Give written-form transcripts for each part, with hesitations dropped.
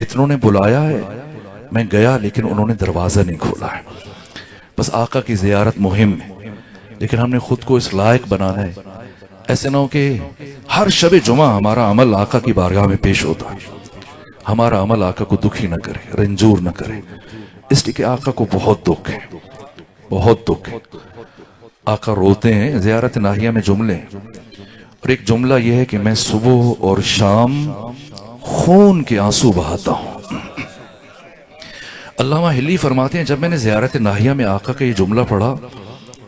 इतनों ने बुलाया है, मैं गया लेकिन उन्होंने दरवाज़ा नहीं खोला है। बस आका की ज़ियारत मुहिम है, लेकिन हमने खुद को इस लायक बनाना है। ऐसे ना हो कि हर शब जुमा हमारा अमल आका की बारगाह में पेश होता है, हमारा अमल आका को दुखी ना करे, रंजूर ना करे, इसलिए कि आका को बहुत दुख है, बहुत दुख है। आका रोते हैं। ज़ियारत नाहिया में जुमले, और एक जुमला यह है कि मैं सुबह और शाम खून के आंसू बहाता हूं। अल्लामा हिल्ली फरमाते हैं, जब मैंने ज़ियारत नाहिया में आका का ये जुमला पढ़ा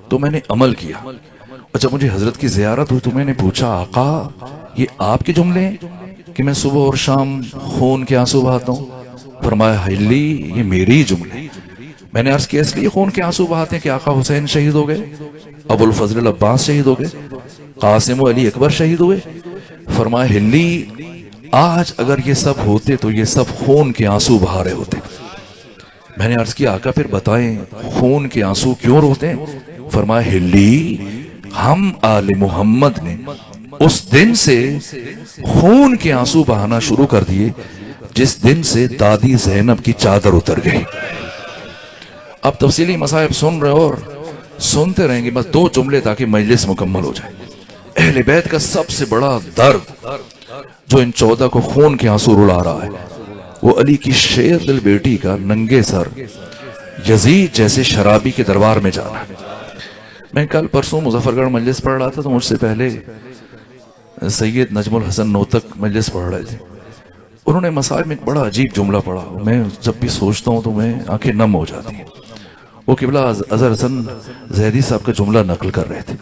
तो मैंने अमल किया, और जब मुझे हजरत की ज़ियारत हुई तो मैंने पूछा, आका ये आपके जुमले हैं कि मैं सुबह और शाम खून के आंसू बहाता हूँ? फरमाया, हिल्ली ये मेरे ही जुमले। मैंने अर्ज किया, इसलिए खून के आंसू बहाते हैं कि आका हुसैन शहीद हो गए, अबुल फजल अब्बास शहीद हो गए, कासिम अली अकबर शहीद हुए। फरमाया, हिल्ली आज अगर ये सब होते तो ये सब खून के आंसू बहा रहे होते। मैंने अर्ज किया, आका फिर बताएं खून के आंसू क्यों रोते हैं? फरमाया, हिल्ली हम आले मोहम्मद ने उस दिन से खून के आंसू बहाना शुरू कर दिए जिस दिन से दादी ज़ैनब की चादर उतर गई। अब तफसीली मसाइब सुन रहे और सुनते रहेंगे, बस 2 जुमले ताकि मजलिस मुकम्मल हो जाए। अहले बैत का सबसे बड़ा दर्द जो इन 14 को खून के आंसू रुला रहा है, वो अली की शेर दिल बेटी का नंगे सर यजीद जैसे शराबी के दरबार में जाना। मैं कल परसों मुजफ्फरगढ़ मजलिस पढ़ रहा था, तो मुझसे पहले सैयद नजमुल हसन नोतक मजलिस पढ़ रहे थे। उन्होंने मसाइब में एक बड़ा अजीब जुमला पढ़ा, मैं जब भी सोचता हूँ तो मैं आंखें नम हो जाती हैं। वो किबला अजहर हसन जैदी साहब का जुमला नकल कर रहे थे।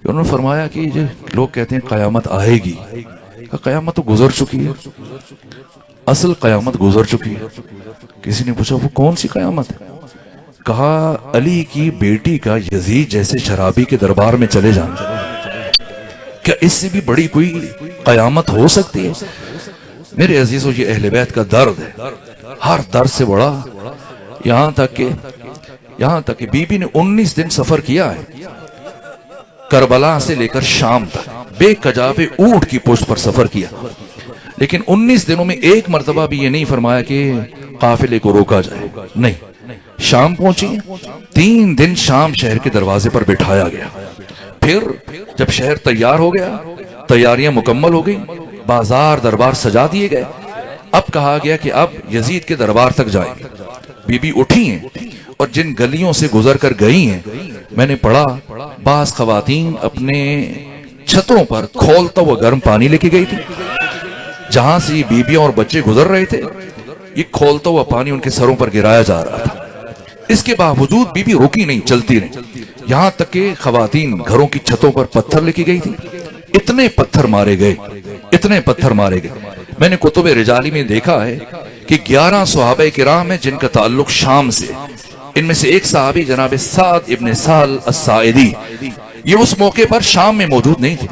उन्होंने फरमाया कि जो लोग कहते हैं क़यामत आएगी, क़यामत तो गुजर चुकी है, असल क़यामत गुजर चुकी है। किसी ने पूछा, वो कौन सी क़यामत है? कहा, अली की बेटी का यजीद जैसे शराबी के दरबार में चले जाना। क्या इससे भी बड़ी कोई क़यामत हो सकती है? मेरे अजीजों, ये अहले बैत का दर्द है, हर दर्द से बड़ा। यहां तक कि बीबी ने 19 दिन सफर किया है, करबला से लेकर शाम तक बेकजावे ऊंट की पुष्ट पर सफर किया, लेकिन 19 दिनों में एक मर्तबा भी ये नहीं फरमाया कि काफिले को रोका जाए। नहीं, शाम पहुंची, 3 दिन शाम शहर के दरवाजे पर बिठाया गया। फिर जब शहर तैयार हो गया, तैयारियां मुकम्मल हो गई, बाजार दरबार सजा दिए गए, अब कहा गया कि अब यजीद के दरबार तक जाएंगे। बीबी उठी हैं और जिन गलियों से गुजर कर गई हैं, मैंने पढ़ा बास खवातीन अपने छतों पर खोलता हुआ गर्म पानी लेके गई थी। जहां से ये बीबियां और बच्चे गुजर रहे थे, ये खोलता हुआ पानी उनके सरों पर गिराया जा रहा था। इसके बावजूद बीबी रुकी नहीं, चलती रही, यहां तक कि खवातीन घरों की छतों पर पत्थर लेके गई थी। इतने पत्थर मारे गए, इतने पत्थर मारे गए। मैंने कुतुब रिजाली में देखा है कि 11 सहाबे किराम है जिनका ताल्लुक शाम से। इनमें से एक सहाबी जनाब साद इब्न साल अस्साइदी, ये उस मौके पर शाम में मौजूद नहीं थे।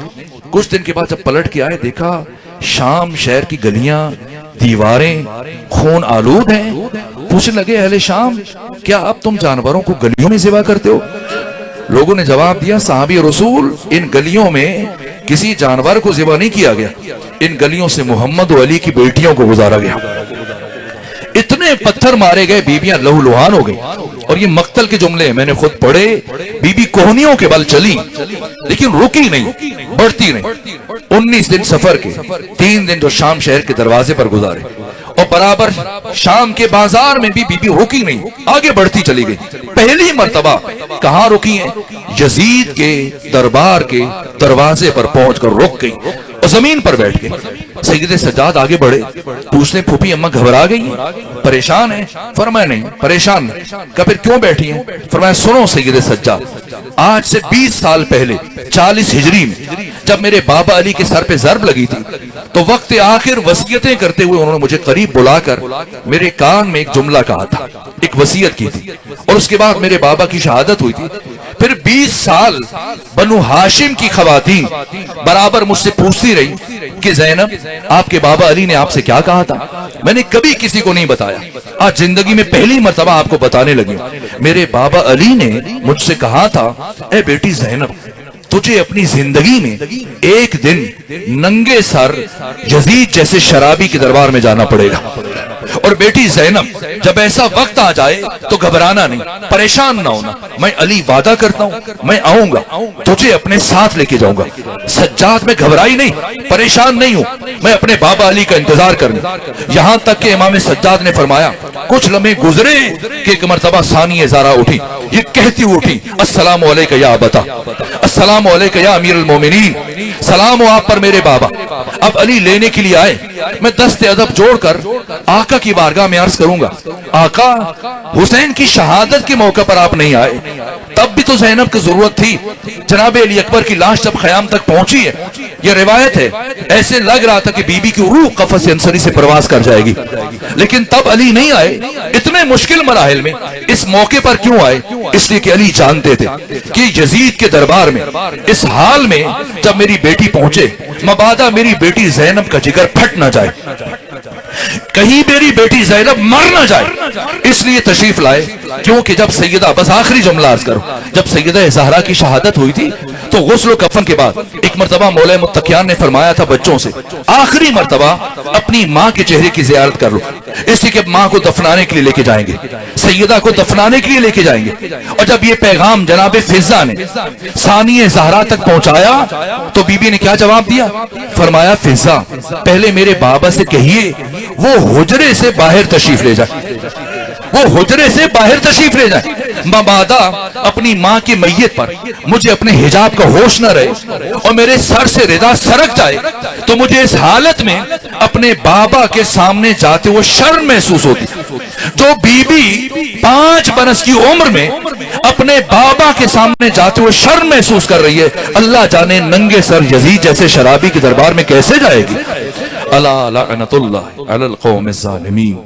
कुछ दिन के बाद जब पलट के आए, देखा शाम शहर की गलियां, दीवारें खून आलूद हैं। पूछने लगे, अहले शाम, क्या अब तुम जानवरों को गलियों में ज़िबा करते हो? लोगों ने जवाब दिया, साहबी रसूल, इन गलियों में किसी जानवर को ज़िबा नहीं किया गया, इन गलियों से मोहम्मद और अली की बेटियों को गुजारा गया। इतने पत्थर मारे गए, बीबियां लहूलुहान हो गई। और ये मक्तल के जुमले मैंने खुद पढ़े। बीबी कोहनियों के बल चली, लेकिन रुकी नहीं, बढ़ती नहीं। 19 दिन सफर के, 3 दिन जो शाम शहर के दरवाजे पर गुजारे, और बराबर शाम के बाजार में भी बीबी रुकी नहीं, आगे बढ़ती चली गई। पहली मर्तबा कहां रुकी है? यजीद के दरबार के दरवाजे पर पहुंचकर रुक गई और जमीन पर बैठ गई। सैयद सज्जाद आगे बढ़े, पूछने, फूफी अम्मा घबरा गई, परेशान है? फरमाया, नहीं परेशान नहीं। क्या फिर क्यों बैठी हैं? फरमाया, सुनो सैयद सज्जाद, आज से 20 साल पहले 40 हिजरी में जब मेरे बाबा अली के सर पे जर्ब लगी थी, तो वक्त आखिर वसीयतें करते हुए उन्होंने मुझे करीब बुलाकर मेरे कान में एक जुमला कहा था, एक वसीयत की थी, और उसके बाद मेरे बाबा की शहादत हुई थी। फिर 20 साल बनु हाशिम की खवातीन बराबर मुझसे पूछती रही कि ज़ैनब, आपके बाबा अली ने आपसे क्या कहा था? मैंने कभी किसी को नहीं बताया, आज जिंदगी में पहली मर्तबा आपको बताने लगी। मेरे बाबा अली ने मुझसे कहा था, ए बेटी ज़ैनब, तुझे अपनी जिंदगी में एक दिन नंगे सर यजीद जैसे शराबी के दरबार में जाना पड़ेगा। और बेटी ज़ैनब, जब ऐसा वक्त आ जाए तो घबराना नहीं, परेशान ना होना, मैं अली वादा करता हूं मैं आऊंगा, तुझे अपने साथ लेके जाऊंगा। सज्जाद में घबराई नहीं, परेशान नहीं हूं, मैं अपने बाबा अली का इंतजार करूंगा। यहां तक कि इमाम सज्जाद ने फरमाया कुछ लम्हे गुजरे कि एक मरतबा सानिया ज़ारा उठी, ये कहती उठी अस्सलामु अलैका या अबता, अस्सलामु अलैका या अमीरुल मोमिनीन, सलाम हो आप पर मेरे बाबा। अब अली लेने के लिए आए, मैं दस्ते अदब जोड़कर आका की बारगाह में अर्ज करूंगा, आका हुसैन की शहादत के मौके पर आप नहीं आए, तब भी तो ज़ैनब की जरूरत थी। जनाब अली अकबर की लाश जब ख़याम तक पहुंची है, यह रिवायत है, ऐसे लग रहा था कि बीबी की रूह कफस अंसरी से प्रवास कर जाएगी, लेकिन तब अली नहीं आए। इतने मुश्किल मराहिल में इस मौके पर क्यों आए? इसलिए कि अली जानते थे कि यजीद के दरबार में इस हाल में जब मेरी बेटी पहुंचे, मबादा मेरी बेटी ज़ैनब का जिगर फट ना जाए, कहीं मेरी बेटी ज़ैनब मर ना जाए, इसलिए तशरीफ लाए। क्योंकि जब सैयदा, बस आखिरी जुमला अर्ज करो, जब सैयदा ज़हरा की शहादत हुई थी तो गुस्ल कफन के बाद एक मरतबा मौला मुत्तकियान ने फरमाया था बच्चों से, आखिरी मरतबा अपनी माँ के चेहरे की ज़ियारत कर लो, इसलिए कि माँ को दफनाने के लिए लेके जाएंगे, सैयदा को दफनाने के लिए लेके जाएंगे। और जब ये पैगाम जनाब फिजा ने सानिया ज़हरा तक पहुंचाया तो बीबी ने क्या जवाब दिया? फरमाया फिजा पहले मेरे बाबा से कहिए वो हुजरे से बाहर तशरीफ ले जाए, वो हुजरे से बाहर तशरीफ ले जाए। मबादा अपनी माँ की मैयत पर मुझे अपने हिजाब का होश न रहे और मेरे सर से रिदा सरक जाए तो मुझे इस हालत में अपने बाबा के सामने जाते हुए शर्म महसूस होती। जो बीबी 5 बरस की उम्र में अपने बाबा के सामने जाते हुए शर्म महसूस कर रही है, अल्लाह जाने नंगे सर यजीद जैसे शराबी के दरबार में कैसे जाएगी। अला लअनतुल्लाह अलल कौमिज़ ज़ालिमीन।